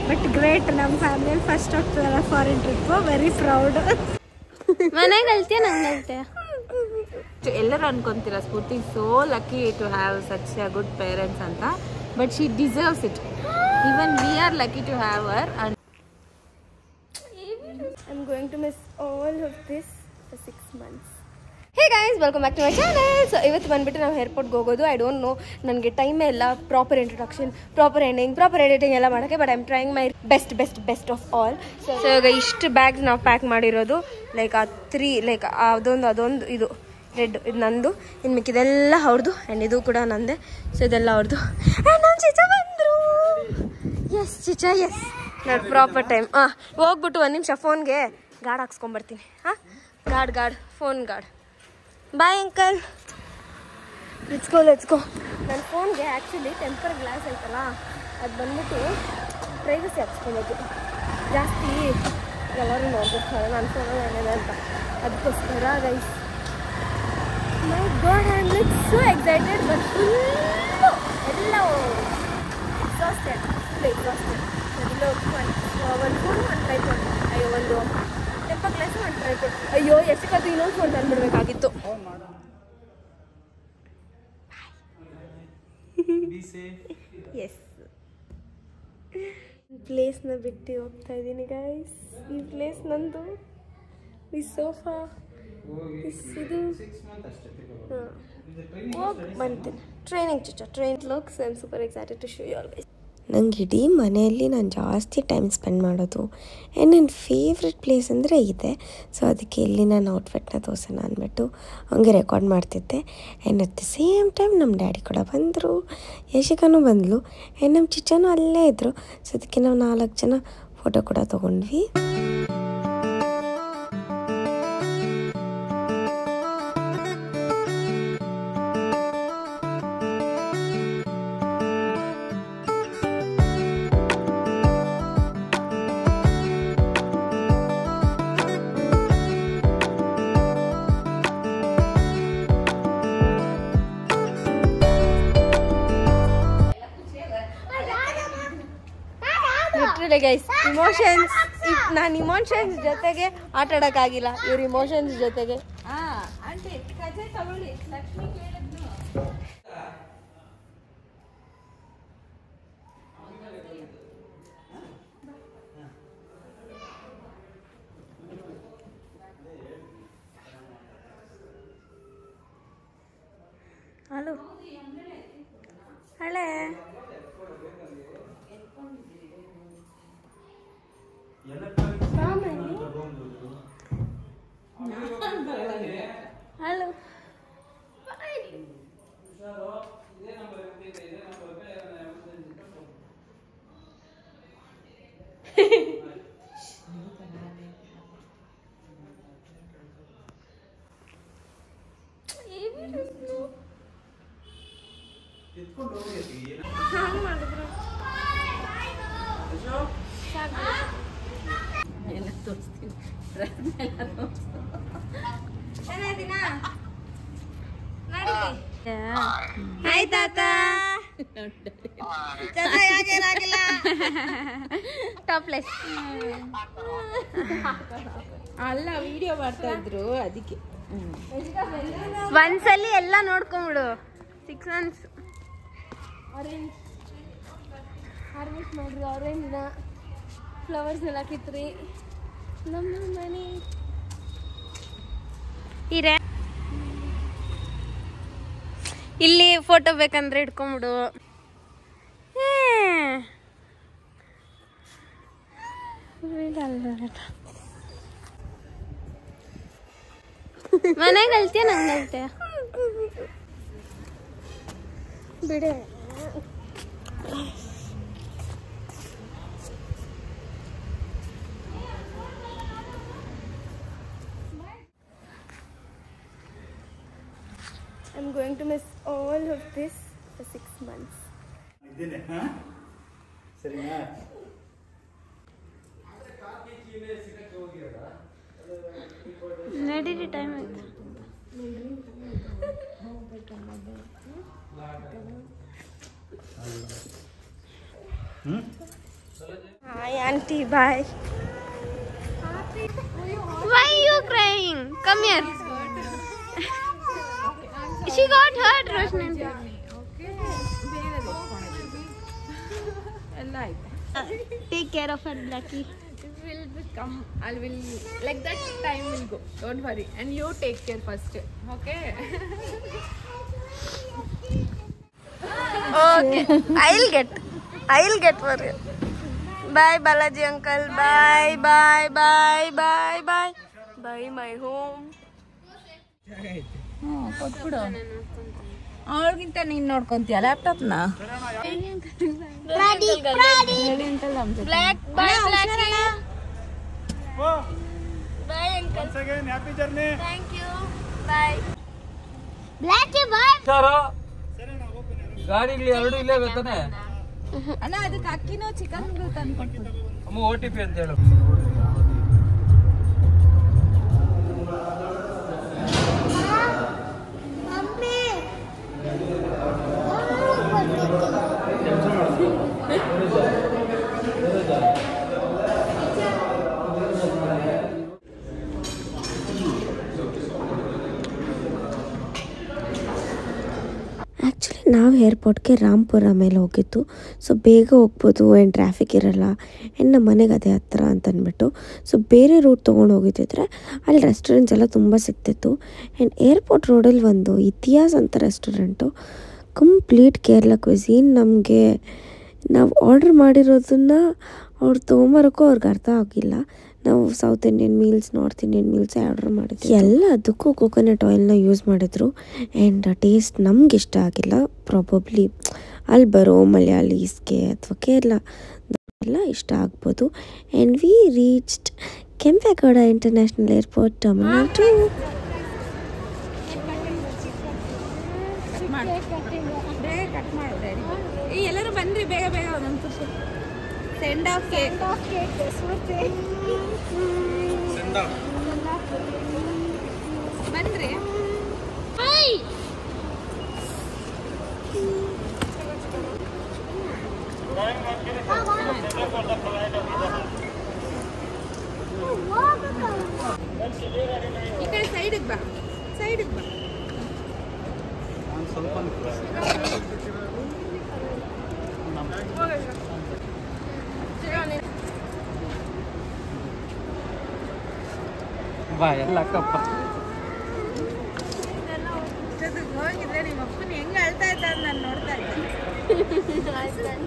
But great ನಮ್ಮ ಫ್ಯಾಮಿಲಿಯಲ್ಲಿ first ಹೋಗ್ತದಲ್ಲ ಫಾರಿನ್ ಟ್ರಿಪ್ ವೆರಿ ಪ್ರೌಡ್. ಮನೆಗೆ ಅಳ್ತೀಯ ನಂಗೆ ಅಳ್ತೀಯ? ಎಲ್ಲರೂ ಅನ್ಕೊಂತೀರ Spoorthi so lucky to have such a good parents ಅಂತ, but she deserves it. Even we are lucky to have her. And I am going to miss all of this for 6 months. Hey guys, welcome back to my channel. So ಇವತ್ತು ಬಂದುಬಿಟ್ಟು ನಾವು ಏರ್ಪೋರ್ಟ್ಗೆ ಹೋಗೋದು. I don't know, ನನಗೆ ಟೈಮೇ ಇಲ್ಲ proper introduction, proper ending, proper editing ಎಲ್ಲ ಮಾಡೋಕ್ಕೆ. But I am trying my best of all. So ಇವಾಗ ಇಷ್ಟು ಬ್ಯಾಗ್ಸ್ ನಾವು ಪ್ಯಾಕ್ ಮಾಡಿರೋದು. ಲೈಕ್ ಆ 3 ಲೈಕ್ ಅದೊಂದು ಇದು ರೆಡ್, ಇದು ನಂದು. ಇನ್ನು ಮಿಕ್ಕಿದೆಲ್ಲ ಅವ್ರದ್ದು. ಆ್ಯಂಡ್ ಇದು ಕೂಡ ನಂದೆ. ಸೊ ಇದೆಲ್ಲ ಅವ್ರದ್ದು. ಆ್ಯಂಡ್ ನಮ್ಮ ಚಿಚ್ಚ ಬಂದರು. ಎಸ್ ಚಿಚ್ಚ, ಎಸ್ ನೋಡಿ ಪ್ರಾಪರ್ ಟೈಮ್. ಹೋಗ್ಬಿಟ್ಟು 1 ನಿಮಿಷ ಫೋನ್ಗೆ ಗಾರ್ಡ್ ಹಾಕ್ಸ್ಕೊಂಬರ್ತೀನಿ. Guard phone guard. Bye uncle. Let's go. ನನ್ನ ಫೋನ್ಗೆ ಆ್ಯಕ್ಚುಲಿ ಟೆಂಪರ್ ಗ್ಲಾಸ್ ಐತಲ್ಲ, ಅದು ಬಂದ್ಬಿಟ್ಟು ಪ್ರೈವಸಿ ಹಾಕ್ಸ್ಕೊಬೇಕು. ಜಾಸ್ತಿ ಎಲ್ಲರೂ ನೋಡ್ಬೇಕು ನನ್ನ ಫೋನಲ್ಲಿ ಏನಿದೆ ಅಂತ. ಅದಕ್ಕೋಸ್ಕರ guys, my god, I am like so excited. But full ಎಲ್ಲ ಎಕ್ಸಾಸ್ಟೆಡ್. ಒಂದು ಫೋನ್, ಒಂದು ಟ್ರೈಪಾಡ್. ಅಯ್ಯೋ, ಒಂದು ಟೆಂಪರ್ ಗ್ಲಾಸ್, ಒಂದು ಟ್ರೈಪಾಡ್. ಅಯ್ಯೋ, ಎಷ್ಟಕ್ಕಾದ್ರೂ ಇನ್ನೊಂದು ಫೋನ್ ತಂದುಬಿಡ್ಬೇಕಾಗಿತ್ತು. ಎಸ್, ಪ್ಲೇಸ್ನ ಬಿಟ್ಟು ಹೋಗ್ತಾ ಇದ್ದೀನಿ ಗೈಸ್. ಈ ಪ್ಲೇಸ್ ನಂದು. ಈ ಸೋಫಾ ಇದು ಹೋಗಿ ಬಂತೀನಿ. ಟ್ರೈನಿಂಗ್ ಚಿಚ್ಚ, train looks. I am super excited to show you all guys. ನಂಗೆ ಇಡೀ ಮನೆಯಲ್ಲಿ ನಾನು ಜಾಸ್ತಿ ಟೈಮ್ ಸ್ಪೆಂಡ್ ಮಾಡೋದು ಆ್ಯಂಡ್ ನನ್ನ ಫೇವ್ರೆಟ್ ಪ್ಲೇಸ್ ಅಂದರೆ ಇದೆ. ಸೊ ಅದಕ್ಕೆ ಇಲ್ಲಿ ನಾನು ಔಟ್ಫಿಟ್ನ ತೋರ್ಸೋಣ ಅಂದ್ಬಿಟ್ಟು ಹಂಗೆ ರೆಕಾರ್ಡ್ ಮಾಡ್ತಿದ್ದೆ. And at the same time ನಮ್ಮ ಡ್ಯಾಡಿ ಕೂಡ ಬಂದರು, ಯಶಿಕಾನೂ ಬಂದಳು, ಆ್ಯಂಡ್ ನಮ್ಮ ಚಿಚ್ಚನೂ ಅಲ್ಲೇ ಇದ್ದರು. ಸೊ ಅದಕ್ಕೆ ನಾವು 4 ಜನ ಫೋಟೋ ಕೂಡ ತೊಗೊಂಡ್ವಿ. ಗೈಸ್, ಇಮೋಷನ್ಸ್, ನಾನು ಇಮೋಷನ್ಸ್ ಜೊತೆಗೆ ಆಟ ಆಡೋಕ್ಕಾಗಿಲ್ಲ. ಇವ್ರ ಇಮೋಷನ್ಸ್ ಜೊತೆಗೆ ಹಲೋ ಹಳೆ ಹಲೋ. ಎಲ್ಲ ತೋರಿಸ್ತೀನಿ. ಆಯ್ತಾತ ಟಾಪ್ಲೆಸ್ ಅಲ್ಲ, ವಿಡಿಯೋ ಮಾಡ್ತಾ ಇದ್ರು ಅದಕ್ಕೆ. ಒಂದ್ಸಲಿ ಎಲ್ಲ ನೋಡ್ಕೊಂಬಿಡು. 6 months ಆರೆಂಜ್ ಹಾರ್ವೆಸ್ಟ್ ಮಾಡ್ರಿ. ಆರೆಂಜ್ನ ಫ್ಲವರ್ಸ್ ಎಲ್ಲ ಕಿತ್ರಿ. ನಮ್ಮ ಮನೆ ಇಲ್ಲಿ ಫೋಟೋ ಬೇಕಂದ್ರೆ ಇಟ್ಕೊಂಬಿಡು. ಮನೆಗೆ ಅಳ್ತೀಯ ನಂಗೆ ಅಳ್ತೀಯ? ಬಿಡೆ. I'm going to miss all of this for 6 months. ನಡೀರಿ, ಟೈಮ್ ಆಯ್ತು. Bye, auntie. Bye. Why are you crying? Come here. She got hurt, Roshni. Take care of her, Blackie. It will become. I will like that time will go. Don't worry, and you take care first. Okay. Okay. I'll get for you. Bye, Balaji uncle. Bye, bye, bye, bye, bye. Bye, my home. ಕೊಟ್ಬಿಡು. ಅವಳಿಗಿಂತ ನೀನ್ ನೋಡ್ಕೊಂತೀಯ ಲ್ಯಾಪ್ಟಾಪ್ನ. Black, bye, Blackie. Bye, uncle. Once again, happy journey. Thank you. Bye. Blackie, bye. ಗಾಡಿಗಳು ಎರಡು ಇಲ್ಲೇ ಬೇಕನೆ. ಅಣ್ಣ ಅದಕ್ಕೆ ಅಕ್ಕಿನೋ chicken ತಂದು ಕೊಡ್ತೀನಿ. ಅಮ್ಮ OTP ಅಂತ ಹೇಳು. ಆ್ಯಕ್ಚುಲಿ ನಾವು ಏರ್ಪೋರ್ಟ್ಗೆ ರಾಂಪುರ ಮೇಲೆ ಹೋಗಿದ್ದು. ಸೊ ಬೇಗ ಹೋಗ್ಬೋದು, ಏನು ಟ್ರಾಫಿಕ್ ಇರೋಲ್ಲ, ಆ್ಯಂಡ್ ನಮ್ಮ ಮನೆಗೆ ಅದೇ ಹತ್ರ ಅಂತಂದ್ಬಿಟ್ಟು. ಸೊ ಬೇರೆ ರೂಟ್ ತೊಗೊಂಡು ಹೋಗಿದ್ದಿದ್ರೆ ಅಲ್ಲಿ ರೆಸ್ಟೋರೆಂಟ್ಸ್ ಎಲ್ಲ ತುಂಬ ಸಿಗ್ತಿತ್ತು. ಆ್ಯಂಡ್ ಏರ್ಪೋರ್ಟ್ ರೋಡಲ್ಲಿ ಒಂದು ಇತಿಹಾಸ ಅಂತ ರೆಸ್ಟೋರೆಂಟು, ಕಂಪ್ಲೀಟ್ ಕೇರಳ ಕ್ವಿಝೀನ್. ನಮಗೆ ನಾವು ಆರ್ಡ್ರ್ ಮಾಡಿರೋದನ್ನು ಅವ್ರು ತೊಗೊಂಬರೋಕ್ಕೂ ಅವ್ರಿಗೆ ಅರ್ಥ ಆಗಿಲ್ಲ. ನಾವು South Indian meals, North Indian ಮೀಲ್ಸೇ ಆರ್ಡ್ರ್ ಮಾಡಿದ್ವಿ. ಎಲ್ಲದಕ್ಕೂ ಕೋಕೋನಟ್ ಆಯಿಲ್ನ ಯೂಸ್ ಮಾಡಿದ್ರು. ಆ್ಯಂಡ್ ಟೇಸ್ಟ್ ನಮ್ಗೆ ಇಷ್ಟ ಆಗಿಲ್ಲ. ಪ್ರಾಬಬ್ಲಿ ಅಲ್ಲಿ ಬರೋ ಮಲಯಾಳೀಸ್ಗೆ ಅಥವಾ ಕೇರಳ ಎಲ್ಲ ಇಷ್ಟ ಆಗ್ಬೋದು. And we reached Kempegowda international airport terminal 2. ಬೇಗ ಕಟ್ ಮಾಡು ಡ್ಯಾಡಿ. ಎಲ್ಲರೂ ಬನ್ರಿ ಬೇಗ ಬೇಗ ಒಂದೊಂದು ಖುಷಿ. Send off cake. ಬನ್ರಿ. ಈ ಕಡೆ ಸೈಡಿಗೆ ಬಾ, ಸೈಡಿಗೆ ಬಾ. ಬಾ ಎಲ್ಲ ಅಕ್ಕಪ್ಪ. ಹೋಗಿದ್ರೆ ನಿಮ್ಮ ಅಪ್ಪನ ಹೆಂಗ ಅಳ್ತಾ ಇದ್ದ ಅಂತ ನಾನು ನೋಡ್ತಾ ಇದ್ದೆ.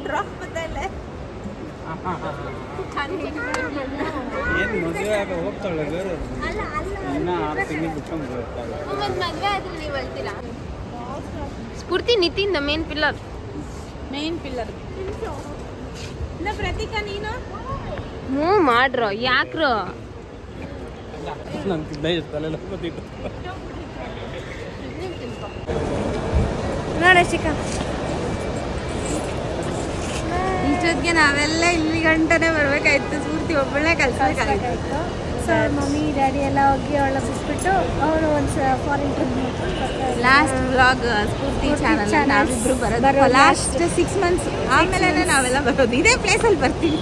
ಡ್ರಾಪ್ ಬತ್ತಲ್ಲೇ ಏನು ಮದುವೆ ಆಗ ಹೋಗ್ತಾಳೆ ಬೇರೆ ಇನ್ನೂ 6 ತಿಂಗಳು ಬಿಟ್ಕೊಂಡು ಬರ್ತಾಳೆ. ಮದುವೆ ಆದ್ರೆ ನೀವು ಹೇಳ್ತೀರಾ? Spoorthi Nitin the main pillar. Main pillar. ಇನ್ನ ಪ್ರತೀಕ ನೀನು ಹ್ಞೂ ಮಾಡ್ರೋ, ಯಾಕ್ರೋ? ನಂಗೆ ತಲೆಲ್ಲ ಗೊತ್ತಿತ್ತು. ನೋಡ ಶಿಖಾ, ಇಷ್ಟೊತ್ತಿಗೆ ನಾವೆಲ್ಲ ಇಲ್ಲಿ ಗಂಟನೆ ಬರ್ಬೇಕಾಯ್ತು. ಸ್ಫೂರ್ತಿ ಒಬ್ಬಳನ್ನೇ ಕಳ್ಸಬೇಕಾಗಿತ್ತು. ಸೊ ಮಮ್ಮಿ ಡ್ಯಾಡಿ ಎಲ್ಲ ಹೋಗಿ ಅವಳ ಬಿಟ್ಬಿಟ್ಟು ಅವರು ಒಂದು ಫಾರಿನ್ ಟ್ರಿಪ್ ಲಾಸ್ಟ್ ವ್ಲಾಗ್ ಸ್ಫೂರ್ತಿ ಚಾನಲ್ ನಾವಿಬ್ರು ಬರೋದು ಲಾಸ್ಟ್ 6 ಮಂತ್ಸ್ ಆಮೇಲೆ ನಾವೆಲ್ಲ ಬರೋದು ಇದೇ ಪ್ಲೇಸಲ್ಲಿ ಬರ್ತೀವಿ.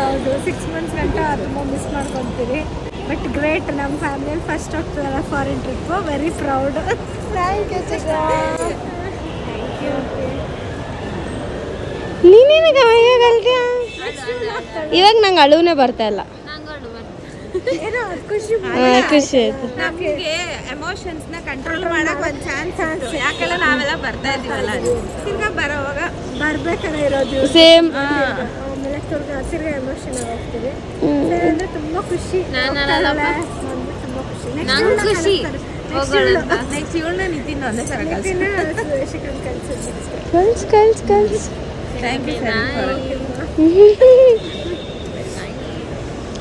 ಹೌದು, 6 ಮಂತ್ಸ್ ಗಂಟ ತುಂಬ ಮಿಸ್ ಮಾಡ್ಕೊತೀವಿ. ಬಟ್ ಗ್ರೇಟ್, ನಮ್ಮ ಫ್ಯಾಮಿಲಿಯಲ್ಲಿ ಫಸ್ಟ್ ಹೋಗ್ತದಲ್ಲ foreign trip. Very proud. Thank you ಚಿಕಾ. ನೀನೇನು ಗಲ್ತಿಯಾ? ಇವಾಗ ನಂಗೆ ಅಳುವೇ ಬರ್ತಾ ಇಲ್ಲ. ಏನೋ ಖುಷಿ ಖುಷಿ ಆಯ್ತು. ನಮಗೆ ಎಮೋಷನ್ಸ್ ನ ಕಂಟ್ರೋಲ್ ಮಾಡಕ್ ಒಂದು ಚಾನ್ಸ್ ಯಾಕೆಲ್ಲ ನಾವೆಲ್ಲ ಬರ್ತಾ ಇದೀವಲ್ಲ, ತಿರ್ಗಾ ಬರೋವಾಗ ಬರ್ಬೇಕಾದ್ರೆ ಇರೋದು ಸೇಮ್. ಆಮೇಲೆ ತಿರ್ಗಾ ಎಮೋಷನ್ ಹೋಗ್ತೀವಿ. ಅಂದ್ರೆ ತುಂಬಾ ಖುಷಿ. ತುಂಬಾ ಖುಷಿ. ನಂಗೆ ಖುಷಿ ನೆಕ್ಸ್ಟ್ ಇವಳನ್ನ ನಿತಿನ್ ಒಂದೇ ಸಲ ಚಿಕನ್ ಕಲ್ಸ್. Thank you.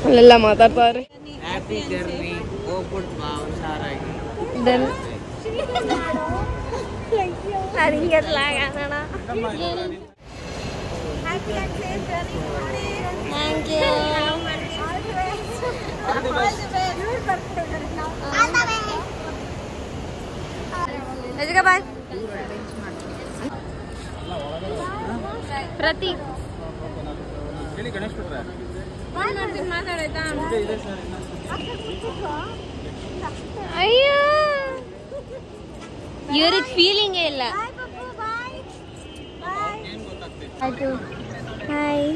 ಅಲ್ಲೆಲ್ಲ ಮಾತಾಡ್ತಾರೆ. ಹ್ಯಾಪಿ ಜರ್ನಿ, ಹೋಗ್ಬಿಟ್ಟು ಬಾ ಹುಷಾರಾಗಿ. ಬಾಯ್ ಪ್ರತೀಕ್. ಹೇಳಿ ಗಣೇಶ್ ಬಿಟ್ರೆ ಮಾತಾಡಾಯ್ತಾ? ಇದೆ ಸರ್. ಅಯ್ಯೋ ಇವ್ರಿಗೆ ಫೀಲಿಂಗೇ ಇಲ್ಲ. ಆಯ್ತು hi.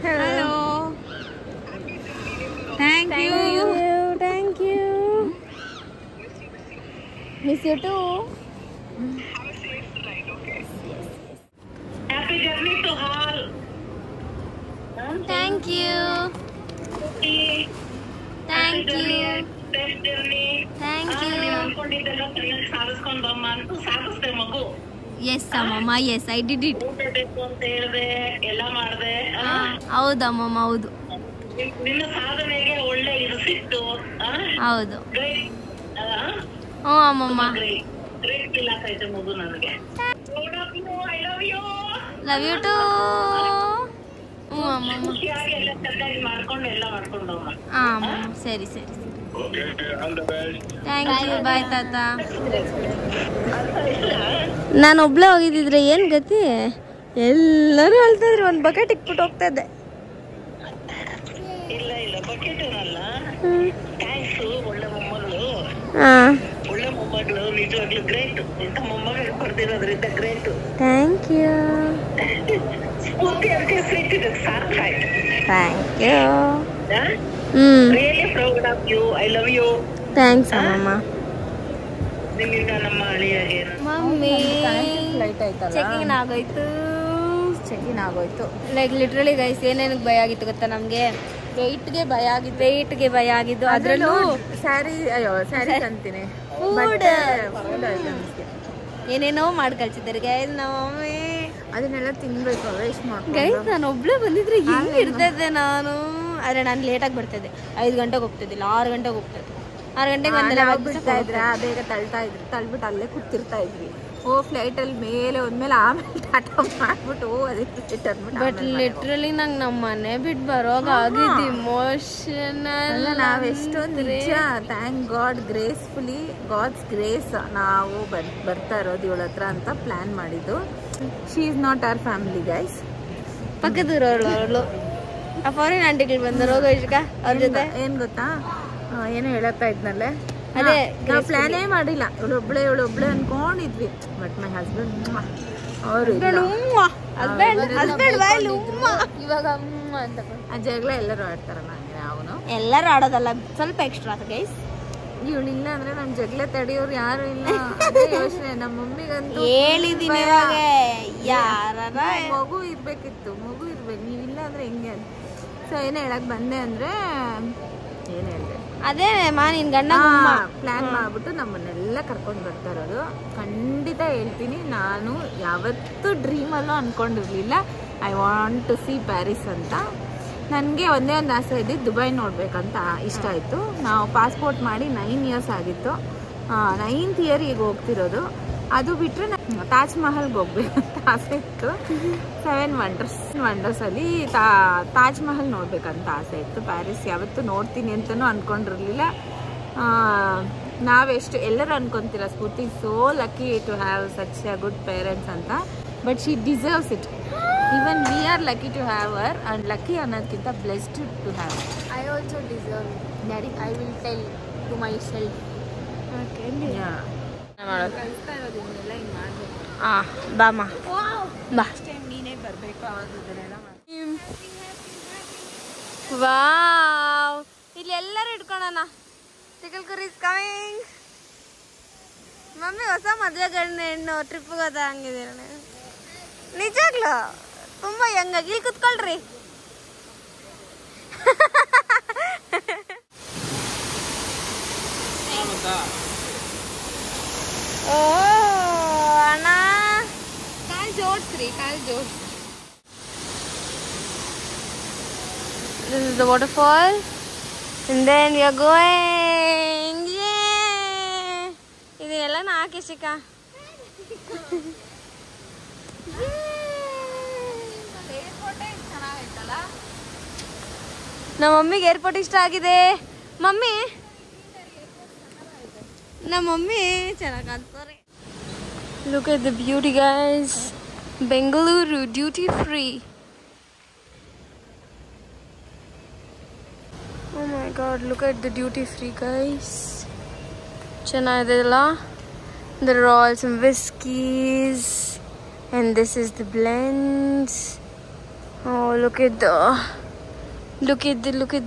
Hello, thank you. Thank you. Miss you too. Thank you. Thank you. Thank you. Yes ಅಮ್ಮಮ್ಮ, ಎಸ್ ಐ ಡಿಡ್ ಇಟ್. ಹೌದಮ್ಮಮ್ಮ, ಹೌದು ಹೌದು. ಹ್ಞೂ ಅಮ್ಮಮ್ಮ. Love you too. ಹ್ಞೂ ಅಮ್ಮಮ್ಮ. ಹಾಂ ಅಮ್ಮಮ್ಮ, ಸರಿ ಸರಿ. ಥ್ಯಾಂಕ್ ಯು, ಬಾಯ್ ತಾತ. ನಾನು ಒಬ್ಳೆ ಹೋಗಿದ್ದಿದ್ರೆ ಏನು ಗತಿ, ಎಲ್ಲರೂ ಅಳ್ತಿದ್ರು. ಒಂದು ಬಕೆಟ್ ಇಕ್ಬಿಟ್ಟು ಹೋಗ್ತಾ ಇದ್ದೆ. Thank you. Thank you. Thanks ಅಮ್ಮಮ್ಮ. ಮಮ್ಮಿ ಚೆಕಿಂಗ್ ಆಗೋಯ್ತು. ಚೆಕಿನ್ ಆಗೋಯ್ತು. ಲೈಕ್ ಲಿಟ್ರಲಿ ಗೈಸ್, ಏನೇನಕ್ಕೆ ಭಯ ಆಗಿತ್ತು ಗೊತ್ತಾ ನಮಗೆ? ವೆಯ್ಟ್ಗೆ ಭಯ ಆಗಿತ್ತು. ವೆಯ್ಟ್ಗೆ ಭಯ ಆಗಿದ್ದು. ಅದರಲ್ಲೂ ಸ್ಯಾರಿ, ಅಯ್ಯೋ ಸ್ಯಾರಿ ಅಂತೀನಿ, ಫುಡ್ ಏನೇನೋ ಮಾಡಿ ಕಳ್ಸಿದ್ದಾರೆ ಗೈಸ್ ನಮ್ಮ ಮಮ್ಮಿ. ಅದನ್ನೆಲ್ಲ ತಿನ್ಬೇಕು, ವೇಸ್ಟ್ ಮಾಡ್ಕೊಂಡು. ಗೈಸ್ ನಾನು ಒಬ್ಳೆ ಬಂದಿದ್ರೆ ಹಿಂಗೆ ಇರ್ತಿದ್ದೆ ನಾನು. ಆದರೆ ನಾನು ಲೇಟಾಗಿ ಬರ್ತಿದ್ದೆ. 5 ಗಂಟೆಗೆ ಹೋಗ್ತಿದ್ದಿಲ್ಲ, 6 ಗಂಟೆಗೆ ಹೋಗ್ತಿದ್ದೆ. 6 ಗಂಟೆಗೆ ಬಿಡ್ತಾ ಇದ್ರೆ ಬೇಗ ತಳ್ತಾ ಇದ್ರಿ, ತಳ್ಬಿಟ್ಟು ಅಲ್ಲೇ ಕೂತಿರ್ತಾ ಇದ್ವಿ. ಫ್ಲೈಟಲ್ಲಿ ಮೇಲೆ ಹೋದ್ಮೇಲೆ ಆಮೇಲೆ ಟಾಟಾ ಮಾಡ್ಬಿಟ್ಟು ಅದಕ್ಕೆ ಬಟ್ ಲಿಟ್ರಲಿ ನಂಗೆ ನಮ್ಮ ಮನೆ ಬಿಟ್ಟು ಬರೋವಾಗ ಆಗಿದ್ದು ಇಮೋಷನಲ್. ನಾವೆಷ್ಟೊಂದು ನಿಜ, thank God, gracefully, God's grace ನಾವು ಬರ್ತಾ ಇರೋದು ಇವಳ ಹತ್ರ ಅಂತ ಪ್ಲ್ಯಾನ್ ಮಾಡಿದ್ದು. She is not our family guys. ಪಕ್ಕದೂರವಳು ಅವಳು. ಆ ಫಾರಿನ್ ಆಂಟಿಗಳು ಬಂದರು ಹೋಗೋ ಇಷ್ಟ ಅವ್ರ ಜೊತೆ. ಏನು ಗೊತ್ತಾ, ಏನೋ ಹೇಳತ್ತಾ ಇದ್ನಲ್ಲೇ, ಅದೇ ನಾವು ಪ್ಲಾನೇ ಮಾಡಿಲ್ಲ, ಇವಳೊಬ್ಳೆ ಅನ್ಕೊಂಡಿದ್ವಿ. ಬಟ್ ಮೈ ಹಸ್ಬೆಂಡ್ ಅವರು ಇವಾಗ ಆ ಜಗಳ ಎಲ್ಲರೂ ಆಡ್ತಾರಲ್ಲ, ನಾವು ಎಲ್ಲರೂ ಆಡೋದಲ್ಲ, ಸ್ವಲ್ಪ ಎಕ್ಸ್ಟ್ರಾ ಗೈಸ್. ಇವಳಿಲ್ಲ ಅಂದ್ರೆ ನಮ್ ಜಗಳ ತಡೆಯೋರು ಯಾರು ಇಲ್ಲ. ಯೋಚನೆ ನಮ್ಮ ಮಮ್ಮಿಗಂತೂ ಹೇಳಿದೀನಿ, ಮಗು ಇರ್ಬೇಕಿತ್ತು, ಮಗು ಇರ್ಬೇಕು, ನೀವಿಲ್ಲ ಅಂದ್ರೆ ಹೆಂಗೆ ಅಂತ. ಸೊ ಏನೇ ಹೇಳಕ್ ಬಂದೆ ಅಂದ್ರೆ, ಏನ್ ಹೇಳ್ದೆ, ಅದೇ ನಿನ್ ಗಂಡ ಪ್ಲಾನ್ ಮಾಡ್ಬಿಟ್ಟು ನಮ್ಮನ್ನೆಲ್ಲ ಕರ್ಕೊಂಡು ಬರ್ತಾ ಇರೋದು. ಖಂಡಿತ ಹೇಳ್ತೀನಿ, ನಾನು ಯಾವತ್ತೂ ಡ್ರೀಮಲ್ಲೂ ಅನ್ಕೊಂಡಿರ್ಲಿಲ್ಲ I want to see Paris ಅಂತ. ನನಗೆ ಒಂದೇ ಒಂದು ಆಸೆ ಇದ್ದಿದ್ದು ದುಬೈ ನೋಡ್ಬೇಕಂತ ಇಷ್ಟ ಆಯಿತು. ನಾವು ಪಾಸ್ಪೋರ್ಟ್ ಮಾಡಿ 9 ಇಯರ್ಸ್ ಆಗಿತ್ತು. 9th ಇಯರ್ ಈಗ ಹೋಗ್ತಿರೋದು. ಅದು ಬಿಟ್ಟರೆ ತಾಜ್ ಮಹಲ್ಗೆ ಹೋಗ್ಬೇಕಂತ ಆಸೆ ಇತ್ತು. 7 ವಂಡರ್ಸಲ್ಲಿ ತಾಜ್ ಮಹಲ್ ನೋಡ್ಬೇಕಂತ ಆಸೆ ಇತ್ತು. ಪ್ಯಾರಿಸ್ ಯಾವತ್ತೂ ನೋಡ್ತೀನಿ ಅಂತಲೂ ಅಂದ್ಕೊಂಡಿರಲಿಲ್ಲ. ನಾವೆಷ್ಟು ಎಲ್ಲರೂ ಅನ್ಕೊತೀರ Spoorthi so lucky to have such a good parents ಅಂತ. But she deserves it. Even we are lucky to have her, and lucky ಅನ್ನೋದಕ್ಕಿಂತ blessed to have. I also deserve daddy. I will tell to myself. Okay ಬಾಮ ಬಾ. ನೀನೇ ಬರಬೇಕು, ಅವಾಗ ಇದನ್ನೆಲ್ಲ wow, ಇಲ್ಲಿ ಎಲ್ಲರೂ ಇಟ್ಕೊಳ್ಳೋಣ. ಚಿಕಲ್ ಕುರಿ ಇಸ್ ಕಮಿಂಗ್. ಮಮ್ಮಿ ಹೊಸ ಮದುವೆ ಗಂಡ ಹೆಣ್ಣು ಟ್ರಿಪ್ಗೆ ಹೋದ ಹಂಗಿದ್ದೀರ ನಿಜಾಗ್ಲು ತುಂಬ ಹೆಂಗಾಗಿ. ಇಲ್ಲಿ ಕುತ್ಕೊಳ್ರಿ. ಓ ಅಣ್ಣ, ಕಾಲು ಜೋಡಿಸ್ರಿ, ಕಾಲು ಜೋಡಿಸಿ. This is the waterfall, and then we are going. Yay! ಇದೆಲ್ಲ ನಾಕಿ ಶಿಕ. ನಮ್ಮ ಮಮ್ಮಿಗೆ ಏರ್ಪೋರ್ಟ್ ಇಷ್ಟ ಆಗಿದೆ. ಮಮ್ಮಿ, ನಮ್ಮ ಮಮ್ಮಿ ಚೆನ್ನಾಗಿ ಕಾಣ್ತಾರೆ. Look at the beauty, guys. Bengaluru duty free. Oh my god, look at the duty free, guys. Chennai, there are all some whiskeys, and this is the blends. Oh, look at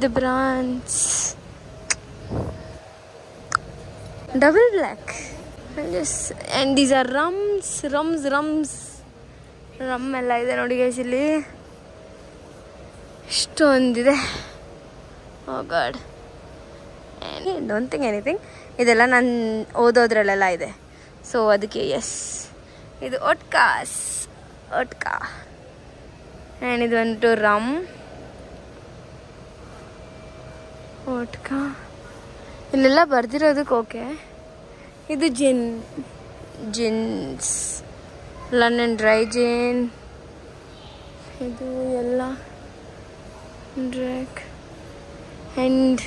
the brands. Double black. And these are rums. Rum ಎಲ್ಲ ಇದೆ ನೋಡಿ guys ಇಲ್ಲಿ ಇಷ್ಟೊಂದಿದೆ. ಓ god. Don't think anything. ಇದೆಲ್ಲ ನಾನು ಓದೋದ್ರಲ್ಲೆಲ್ಲ ಇದೆ. So ಅದಕ್ಕೆ S. ಇದು ಒಟ್ಕಾ and ಇದು ಬಂದ್ಬಿಟ್ಟು ರಮ್ ಒಟ್ಕಾ. ಇಲ್ಲೆಲ್ಲ ಬರ್ದಿರೋದಕ್ಕೆ ಓಕೆ. ಇದು ಜಿನ್ಸ್ ಲಂಡನ್ ಡ್ರೈ ಜಿನ್. ಇದು ಎಲ್ಲ ಡ್ರ್ಯಾಕ್ ಆ್ಯಂಡ್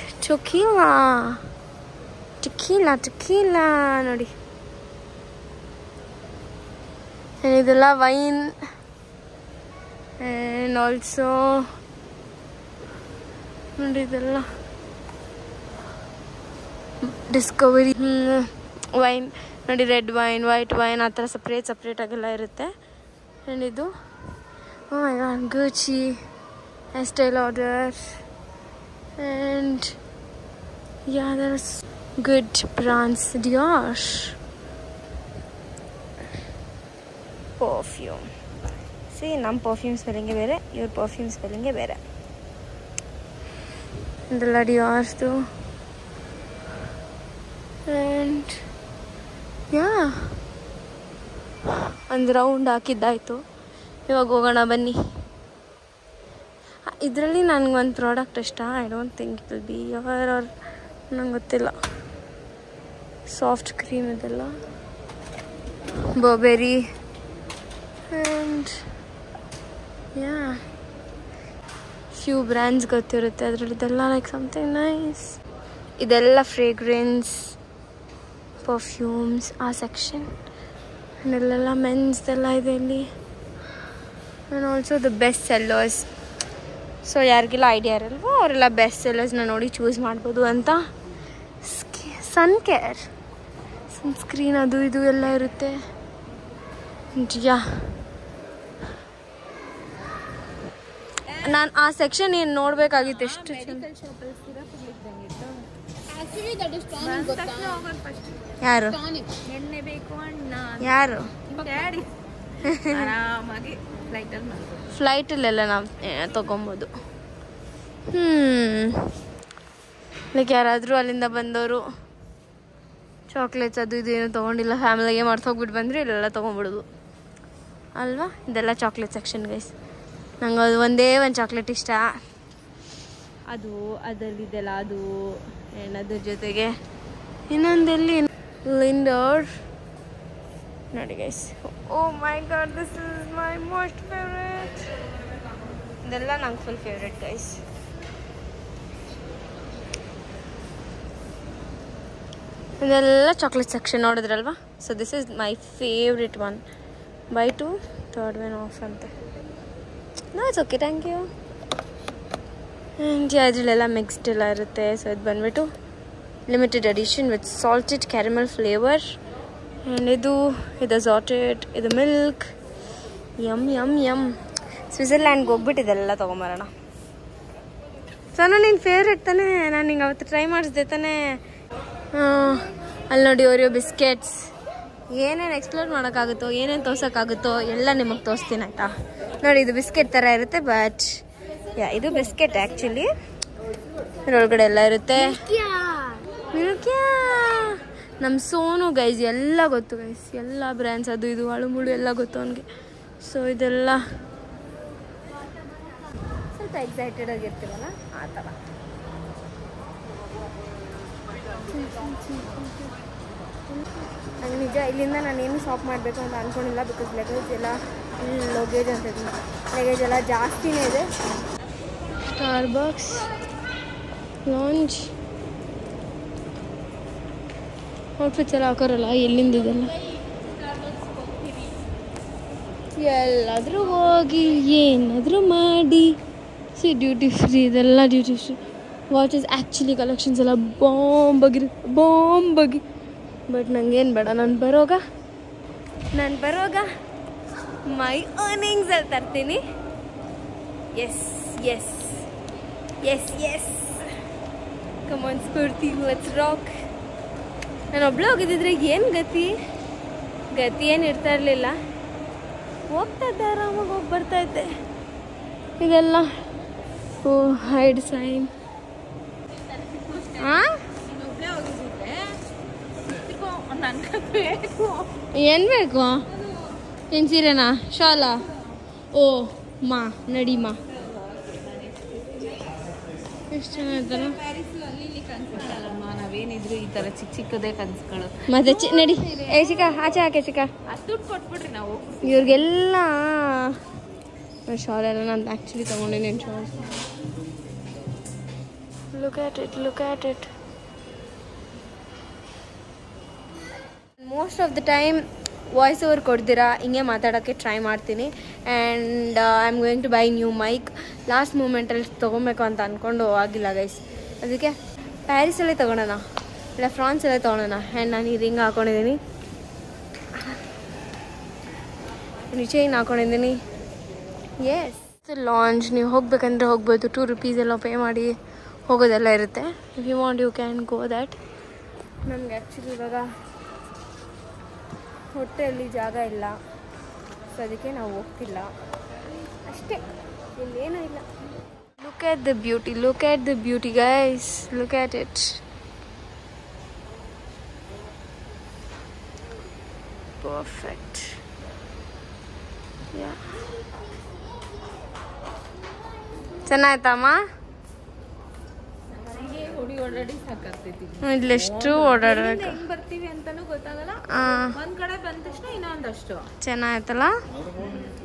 ಟೆಕೀಲಾ ನೋಡಿ. ಇದೆಲ್ಲ ವೈನ್ ಆ್ಯಂಡ್ ಆಲ್ಸೋ ನೋಡಿ ಇದೆಲ್ಲ ಡಿಸ್ಕವರಿ ವೈನ್ ನೋಡಿ. ರೆಡ್ ವೈನ್, ವೈಟ್ ವೈನ್, ಆ ಥರ ಸಪ್ರೇಟಾಗೆಲ್ಲ ಇರುತ್ತೆ. ಆ್ಯಂಡ್ ಇದು Gucci, Estee Lauder, and others good brands. Dior perfume. ನಮ್ಮ ಪರ್ಫ್ಯೂಮ್ ಸ್ಮೆಲ್ಲಿಂಗೇ ಬೇರೆ, ಇವ್ರ ಪರ್ಫ್ಯೂಮ್ ಸ್ಮೆಲ್ಲಿಂಗೇ ಬೇರೆ. ಇದೆಲ್ಲ ಡಿಯೋರ್ಸ್ದು. ಆ್ಯಂಡ್ ಒಂದು ರೌಂಡ್ ಹಾಕಿದ್ದಾಯಿತು. ಇವಾಗ ಹೋಗೋಣ ಬನ್ನಿ. ಇದರಲ್ಲಿ ನನಗೊಂದು ಪ್ರಾಡಕ್ಟ್ ಇಷ್ಟ. I don't think it will be your or ನಂಗೆ ಗೊತ್ತಿಲ್ಲ. ಸಾಫ್ಟ್ ಕ್ರೀಮ್ ಇದೆಲ್ಲ ಬರ್ಬೆರಿ ಆ್ಯಂಡ್ ಫ್ಯೂ ಬ್ರ್ಯಾಂಡ್ಸ್ ಗೊತ್ತಿರುತ್ತೆ ಅದರಲ್ಲಿ. ಇದೆಲ್ಲ ಲೈಕ್ ಸಮಥಿಂಗ್ ನೈಸ್. ಇದೆಲ್ಲ ಫ್ರೇಗ್ರೆನ್ಸ್ ಪರ್ಫ್ಯೂಮ್ಸ್ ಆ ಸೆಕ್ಷನ್. ಅಲ್ಲೆಲ್ಲ ಮೆನ್ಸ್ದೆಲ್ಲ ಇದೆ ಇಲ್ಲಿ. And also the best sellers. So ಯಾರಿಗೆಲ್ಲ ಐಡಿಯಾ ಇರಲ್ವೋ ಅವರೆಲ್ಲ ಬೆಸ್ಟ್ ಸೆಲ್ಲರ್ಸ್ನ ನೋಡಿ ಚೂಸ್ ಮಾಡ್ಬೋದು ಅಂತ. ಸನ್ಕೇರ್, ಸನ್ಸ್ಕ್ರೀನ್ ಅದು ಇದು ಎಲ್ಲ ಇರುತ್ತೆ. ನಾನು ಆ ಸೆಕ್ಷನ್ ಏನು ನೋಡಬೇಕಾಗಿತ್ತು. ಎಷ್ಟು ಯಾರು ಆರಾಮಾಗಿ ಫ್ಲೈಟಲ್ಲೆಲ್ಲ ನಾವು ತೊಗೊಬೋದು. ಲೈಕ್ ಯಾರಾದರೂ ಅಲ್ಲಿಂದ ಬಂದವರು ಚಾಕ್ಲೇಟ್ಸ್ ಅದು ಇದು ಏನೂ ತೊಗೊಂಡಿಲ್ಲ, ಫ್ಯಾಮಿಲಿಗೆ ಮಾಡ್ಸೋಗ್ಬಿಟ್ಟು ಬಂದರೆ ಇಲ್ಲೆಲ್ಲ ತೊಗೊಂಬಿಡೋದು ಅಲ್ವಾ. ಇದೆಲ್ಲ ಚಾಕ್ಲೇಟ್ ಸೆಕ್ಷನ್ ಗೈಸ್. ನಂಗೆ ಅದು ಒಂದೇ ಒಂದು ಚಾಕ್ಲೇಟ್ ಇಷ್ಟ. ಅದು ಅದರಲ್ಲಿದೆಲ್ಲ ಅದು. ಆ್ಯಂಡ್ ಅದ್ರ ಜೊತೆಗೆ ಇನ್ನೊಂದೆಲ್ಲಿ ಲಿಂಡರ್ ನೋಡಿ guys. Oh my God, this is my most favourite. ಇದೆಲ್ಲ ನಂಗೆ ಫುಲ್ ಫೇವ್ರೇಟ್ ಗೈಸ್. ಇದೆಲ್ಲ ಚಾಕ್ಲೇಟ್ ಸೆಕ್ಷನ್ ನೋಡಿದ್ರಲ್ವಾ. So this is my favourite one. Buy 2 3rd one off ಅಂತೆ. No it's okay, thank you. And ಅದರಲ್ಲೆಲ್ಲ mixed ಎಲ್ಲ ಇರುತ್ತೆ. So ಇದು ಬಂದುಬಿಟ್ಟು limited edition with salted caramel flavour. And ಇದು ಅಸಾರ್ಟೆಡ್, ಇದು ಮಿಲ್ಕ್. ಯಮ್. ಸ್ವಿಟ್ಜರ್ಲ್ಯಾಂಡ್ಗೆ ಹೋಗ್ಬಿಟ್ಟು ಇದೆಲ್ಲ ತೊಗೊಂಬರೋಣ. ಸೊ ನಿನ್ನ ಫೇವ್ರೇಟ್ ತಾನೇ, ನಾನು ನಿಂಗೆ ಅವತ್ತು ಟ್ರೈ ಮಾಡಿಸ್ದೆ ತಾನೇ. ಅಲ್ಲಿ ನೋಡಿ ಓರಿಯೋ ಬಿಸ್ಕೆಟ್ಸ್. ಏನೇನು ಎಕ್ಸ್ಪ್ಲೋರ್ ಮಾಡೋಕ್ಕಾಗುತ್ತೋ, ಏನೇನು ತೋರ್ಸೋಕ್ಕಾಗುತ್ತೋ ಎಲ್ಲ ನಿಮಗೆ ತೋರಿಸ್ತೀನಿ ಆಯಿತಾ. ನೋಡಿ ಇದು ಬಿಸ್ಕೆಟ್ ಥರ ಇರುತ್ತೆ, ಬಟ್ ಇದು ಬಿಸ್ಕೆಟ್ ಆ್ಯಕ್ಚುಲಿ. ಇದರೊಳಗಡೆ ಎಲ್ಲ ಇರುತ್ತೆ. ಮಿಲ್ಕ್ಯಾ ನಮ್ಮ ಸೋನು ಗೈಸ್ ಎಲ್ಲ ಗೊತ್ತು ಗೈಸ್. ಎಲ್ಲ ಬ್ರ್ಯಾಂಡ್ಸ್ ಅದು ಇದು ಅಳುಮುಳು ಎಲ್ಲ ಗೊತ್ತು ಅವನಿಗೆ. ಸೊ ಇದೆಲ್ಲ ಸ್ವಲ್ಪ ಎಕ್ಸೈಟೆಡ್ ಆಗಿರ್ತೀವಲ್ಲ ಆ ಥರ. ನಂಗೆ ನಿಜ ಇಲ್ಲಿಂದ ನಾನೇನು ಶಾಪ್ ಮಾಡಬೇಕು ಅಂತ ಅಂದ್ಕೊಂಡಿಲ್ಲ. ಬಿಕಾಸ್ ಲಗೇಜ್ ಎಲ್ಲ ಲಗೇಜ್ ಎಲ್ಲ ಜಾಸ್ತಿನೇ ಇದೆ. ಸ್ಟಾರ್ಬಕ್ಸ್ ಲಾಂಚ್ ಔಟ್ಫಿಟ್ಸ್ ಎಲ್ಲ ಹಾಕೋರಲ್ಲ ಎಲ್ಲಿಂದ ಇದೆಲ್ಲ. ಎಲ್ಲಾದರೂ ಹೋಗಿ ಏನಾದರೂ ಮಾಡಿ ಡ್ಯೂಟಿ ಫ್ರೀ ಇದೆಲ್ಲ duty free. Watches actually collections ಎಲ್ಲ ಬಾಂಬಾಗಿ ಬಟ್ ನಂಗೇನು ಬೇಡ. ನಾನು ಬರೋಗ ಮೈ ಅರ್ನಿಂಗ್ಸಲ್ಲಿ ತರ್ತೀನಿ. Yes yes yes yes come on Spoorthi, let's rock. ನಾನು ಒಬ್ಬಳೇ ಹೋಗಿದ್ದಿದ್ರೆ ಏನು ಗತಿ ಏನು ಇರ್ತಾ ಇರಲಿಲ್ಲ. ಹೋಗ್ತಾ ಇದ್ದೆ, ಆರಾಮಾಗಿ ಹೋಗಿ ಬರ್ತಾಯಿದ್ದೆ. ಇದೆಲ್ಲ ಓ ಹೈಡ್ ಸೈನ್. ಏನು ಬೇಕು? ಏನು ಸೀರೆನಾ, ಶಾಲಾ? ಓ ಮಾ ನಡಿಮಾ, ಎಷ್ಟು ಚೆನ್ನಾಗಿತ್ತಲ್ಲ. ನಾವೇನಿದ್ರು ಈ ತರ ಚಿಕ್ಕದೇ ಕನ್ಸುಗಳು. ಮತ್ತೆ ನಡಿ ಚಿಕ್ಕ ಆಚೆ ಹಾಕೆ ಚಿಕ್ಕ. ಅಷ್ಟು ದುಡ್ಡು ಕೊಟ್ಬಿಡ್ರಿ ನಾವು ಇವ್ರಿಗೆಲ್ಲ. ಶಾಲ್ ಎಲ್ಲ ನಾನು ಆ್ಯಕ್ಚುಲಿ ತೊಗೊಂಡಿದ್ದೀನಿ shawl. Look at it. Most of the time voice over ಕೊಡ್ದಿರಾ ಹಿಂಗೆ ಮಾತಾಡೋಕ್ಕೆ ಟ್ರೈ ಮಾಡ್ತೀನಿ. And I am going to buy new mic. Last ಮೂಮೆಂಟಲ್ಲಿ ತೊಗೊಬೇಕು ಅಂತ ಅಂದ್ಕೊಂಡು ಆಗಿಲ್ಲ ಗೈಸ್. ಅದಕ್ಕೆ ಪ್ಯಾರಿಸಲ್ಲೇ ತೊಗೊಳೋಣ ಇಲ್ಲ ಫ್ರಾನ್ಸಲ್ಲೇ ತೊಗೊಳೋಣ. ಆ್ಯಂಡ್ ನಾನು ಈ ರಿಂಗ್ ಹಾಕ್ಕೊಂಡಿದ್ದೀನಿ, ಚೈನ್ ಹಾಕ್ಕೊಂಡಿದ್ದೀನಿ. Yes launch. ನೀವು ಹೋಗ್ಬೇಕಂದ್ರೆ ಹೋಗ್ಬೋದು. 2 rupees ಎಲ್ಲ ಪೇ ಮಾಡಿ ಹೋಗೋದೆಲ್ಲ ಇರುತ್ತೆ. If you want you can go that. ನಮ್ಗೆ ಆ್ಯಕ್ಚುಲಿ ಇವಾಗ ಹೊಟ್ಟೆಯಲ್ಲಿ ಜಾಗ ಇಲ್ಲ, ಸೊ ಅದಕ್ಕೆ ನಾವು ಹೋಗ್ತಿಲ್ಲ ಅಷ್ಟೇ, ಇಲ್ಲೇನೂ ಇಲ್ಲ. Look at the beauty guys, look at it. Perfect. Yeah. ಚೆನ್ನಾಯ್ತಮ್ಮ? ಓಡಾಡಿ ಸಾಕಾಗ್ತೈತಿ. ಇಲ್ಲೆಷ್ಟು ಓಡಾಡ್ಬೇಕು. ಹೆಂಗ್ ಬರ್ತೀವಿ ಅಂತಾನು ಗೊತ್ತಾಗಲ್ಲ. ಒಂದ್ ಕಡೆ ಬಂದ ತಕ್ಷಣ ಇನ್ನೊಂದಷ್ಟು ಚೆನ್ನಾಯ್ತಲ್ಲ.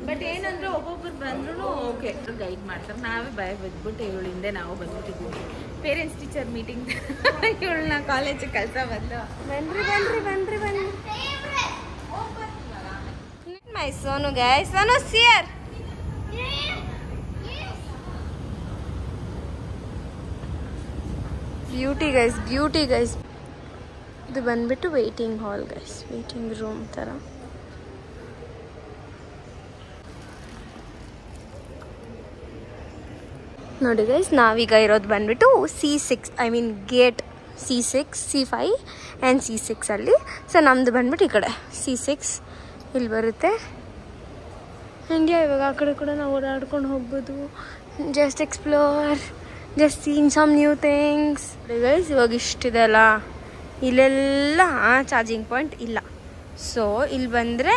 ಬಟ್ ಏನಂದ್ರೆ ಒಬ್ಬೊಬ್ರು ಬಂದ್ರು ಓಕೆ ಗೈಡ್ ಮಾಡ್ತಾರೆ. ನಾವೇ ಭಯ ಬಿದ್ಬಿಟ್ಟು ಇವಳಿಂದೆ ನಾವು ಬಂದ್ಬಿಟ್ಟಿದ್ವಿ. ಪೇರೆಂಟ್ಸ್ ಟೀಚರ್ ಮೀಟಿಂಗ್ ಇವಳನ್ನ ಕಾಲೇಜಿಗೆ ಕಳ್ಸ ಬಂದು ಬನ್ರಿ. ಮೈ ಸೋನು ಗೈಸ್, ಸೋನು ಸಿಯರ್. Beauty guys. ಇದು ಬಂದ್ಬಿಟ್ಟು waiting hall guys, waiting room ಥರ. ನೋಡಿ ಗೈಸ್, ನಾವೀಗ ಇರೋದು ಬಂದ್ಬಿಟ್ಟು C6, I mean gate C6, C5 and C6 ಅಲ್ಲಿ. ಸೊ ನಮ್ಮದು ಬಂದ್ಬಿಟ್ಟು ಈ ಕಡೆ C6 ಇಲ್ಲಿ ಬರುತ್ತೆ. ಇಂಡಿಯಾ ಇವಾಗ ಆ ಕಡೆ ಕೂಡ ನಾವು ಓಡಾಡ್ಕೊಂಡು ಹೋಗ್ಬೋದು. Just explore, just seen some new things. Guys ಇವಾಗ ಇಷ್ಟಿದೆ ಅಲ್ಲ, ಇಲ್ಲೆಲ್ಲ ಚಾರ್ಜಿಂಗ್ ಪಾಯಿಂಟ್ ಇಲ್ಲ. ಸೊ ಇಲ್ಲಿ ಬಂದರೆ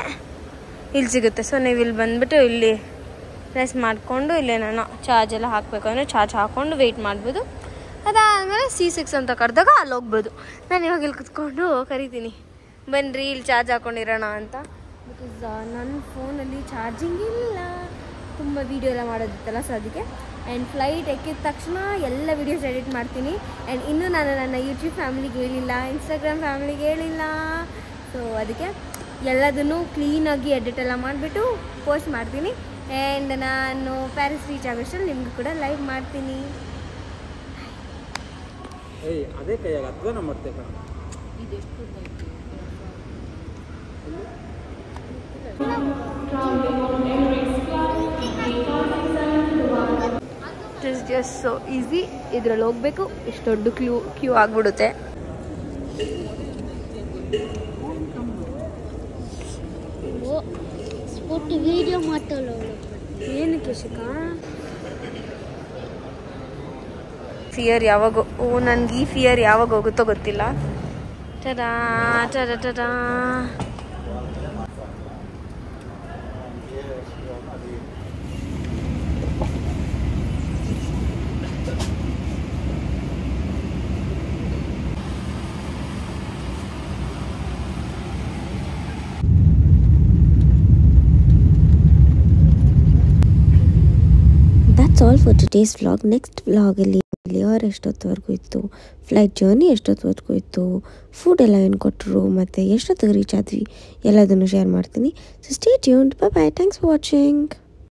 ಇಲ್ಲಿ ಸಿಗುತ್ತೆ. ಸೊ ನೀವು ಇಲ್ಲಿ ಬಂದುಬಿಟ್ಟು ಇಲ್ಲಿ ಪ್ರೆಸ್ ಮಾಡಿಕೊಂಡು ಇಲ್ಲೇನೋ ಚಾರ್ಜ್ ಎಲ್ಲ ಹಾಕಬೇಕು ಅಂದರೆ ಚಾರ್ಜ್ ಹಾಕ್ಕೊಂಡು ವೆಯ್ಟ್ ಮಾಡ್ಬೋದು. ಅದಾದಮೇಲೆ C6 ಅಂತ ಕರೆದಾಗ ಅಲ್ಲಿ ಹೋಗ್ಬೋದು. ನಾನು ಇವಾಗ ಇಲ್ಲಿ ಕುತ್ಕೊಂಡು ಕರಿತೀನಿ, ಬನ್ನಿರಿ ಇಲ್ಲಿ ಚಾರ್ಜ್ ಹಾಕ್ಕೊಂಡಿರೋಣ ಅಂತ. ಬಿಕಾಸ್ ನನ್ನ ಫೋನಲ್ಲಿ ಚಾರ್ಜಿಂಗ್ ಇಲ್ಲ, ತುಂಬ ವೀಡಿಯೋ ಎಲ್ಲ ಮಾಡೋದಿತ್ತಲ್ಲ, ಸೊ ಅದಕ್ಕೆ. ಆ್ಯಂಡ್ ಫ್ಲೈಟ್ ಎಕ್ಕಿದ ತಕ್ಷಣ ಎಲ್ಲ ವೀಡಿಯೋಸ್ ಎಡಿಟ್ ಮಾಡ್ತೀನಿ. ಆ್ಯಂಡ್ ಇನ್ನೂ ನಾನು ನನ್ನ ಯೂಟ್ಯೂಬ್ ಫ್ಯಾಮಿಲಿಗೆ ಹೇಳಿಲ್ಲ, ಇನ್ಸ್ಟಾಗ್ರಾಮ್ ಫ್ಯಾಮಿಲಿಗೆ ಹೇಳಿಲ್ಲ. ಸೊ ಅದಕ್ಕೆ ಎಲ್ಲದನ್ನು ಕ್ಲೀನಾಗಿ ಎಡಿಟ್ ಎಲ್ಲ ಮಾಡಿಬಿಟ್ಟು ಪೋಸ್ಟ್ ಮಾಡ್ತೀನಿ. ಆ್ಯಂಡ್ ನಾನು ಪ್ಯಾರಿಸ್ ರೀಚ್ ಆಗೋಷ್ಟರಲ್ಲಿ ನಿಮಗೂ ಕೂಡ ಲೈವ್ ಮಾಡ್ತೀನಿ. ಅದೇ ಕೈಯಾಗ ಹತ್ತನ ಮಾಡ್ತೇವೆ. It is just so easy. ಇದ್ರಲ್ಲಿ ಹೋಗ್ಬೇಕು, ಇಷ್ಟು ದೊಡ್ಡ ಕ್ಯೂ ಆಗಿಬಿಡುತ್ತೆ. ವಿಡಿಯೋ ಮಾತಾಡೋ ಏನಕ್ಕೆ ಶಿಖಾ? ಫಿಯರ್ ಯಾವಾಗ ನನಗೆ ಈ ಫಿಯರ್ ಯಾವಾಗ ಹೋಗುತ್ತೋ ಗೊತ್ತಿಲ್ಲ. Ta-da ta-da ta-da. That's all for today's vlog. Next vlog ಅಲ್ಲಿ ಲೇವರ್ ಎಷ್ಟೊತ್ತವರೆಗೂ ಇತ್ತು, ಫ್ಲೈಟ್ ಜರ್ನಿ ಎಷ್ಟೊತ್ತವರೆಗೂ ಇತ್ತು, ಫುಡ್ ಎಲ್ಲ ಏನು ಕೊಟ್ಟರು ಮತ್ತು ಎಷ್ಟೊತ್ತಿಗೆ ರೀಚ್ ಆದ್ವಿ ಎಲ್ಲದನ್ನು ಶೇರ್ ಮಾಡ್ತೀನಿ. So stay tuned. Bye, thanks for watching.